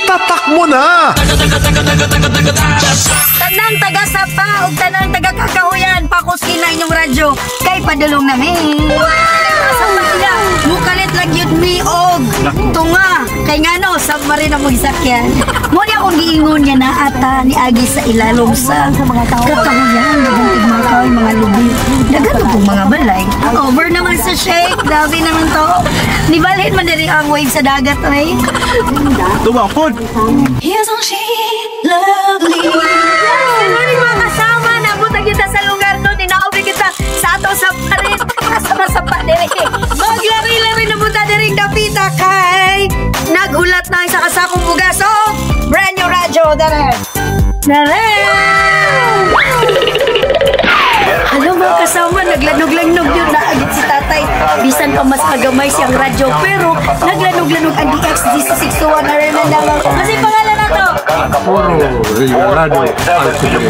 Itatak mo na! Tanang taga-sapa o tanang taga-kakahuyan, pakuski na inyong radyo. Kay padulong namin. Sapa sila, mukalit lang yun mi og tunga. Kay nga no, submarine ang magsakyan. Muna akong giingon niya na ata ni Agi sa ilalong sa kakahuyan. Nagantig mga kawin, mga lubi. Nagano pong mga balay. Over naman sa shake. Grabe naman to. Nibalhin man din ang wave sa dagat, ay. Tumakod! Isn't she lovely? Good morning mga kasama. Nabutan kita sa lugar doon. Inauwi kita sa ato sa parin. Kasama-sapa diri. Maglari-lari na buta diri dapita kay naghulat na isa kasakong bugas. So, brand new radyo. Dere! Hello mga kasama, naglanog-lanog yun na agit si tatay. Bisan pa mas kagamay siyang radyo, pero naglanog-lanog ang DX-DC621 na rin ang lamang. Kasi pangalan na to? Puro Regalado Alcubri.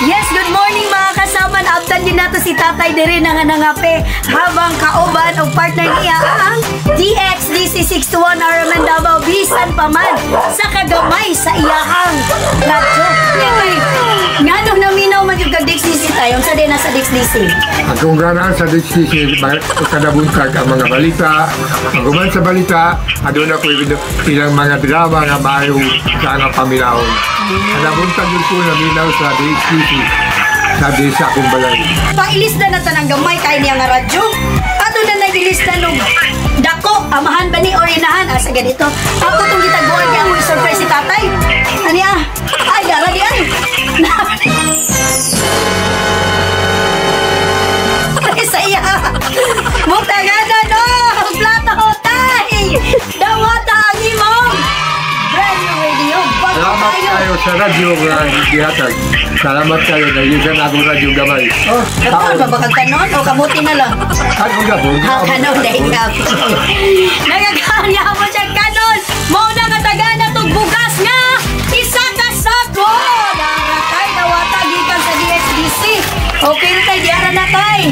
Yes, good morning mga kasama. Naabtan din nato si tatay dire na nga nangape habang kauban o partner niya ang DX-DC621 Araman Davao bisan pa man sa kagamay sa iyahang radyo. Nga nung naminaw man yung DX-DC tayo, sa din nasa DX-DC. Kung ganaan sa DX-DC, kadabuntag ang mga balita. Pag sa balita, adun ako ilang mga drama nga maayo sa nga paminahon. Kadabuntag yun po naminaw sa DX-DC. Sabi sa akong balay. Pailista na tanang gamay kay niya nga radyo. Ato na nagilista nung dako, amahan ba ni orinahan? Asa ganito. Ako itong gitaguan niya ang surprise si tatay. Ano niya? Ay, dara di ay. Sa iya. Mutaganan no! Plata ko tay! Dawata ang imong! Brand new radio. Salamat kayo sa radyo nga gihatag. Salamat kayo na yusan akong radyo gamay. Oh, kanon ba bakang kanon o kamuti na lang? Kanon ka po. Kanon dahil ka. Nagaganya mo siya kanon. Mauna nga taga na itong bugas nga. Isa ka sako. Naratay na watagikan sa DXDC. Okay na tayo, diara na tayo.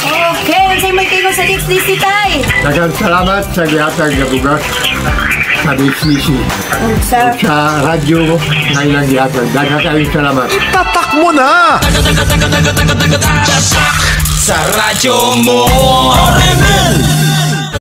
Okay, sa'yo may tingol sa DXDC tayo. Daghang salamat sa gihatag na bugas sa DXDC. Sa radyo na ilang gihatag. Daghang kayong salamat. Itatak mo na! Sa radyo mo, Rebel!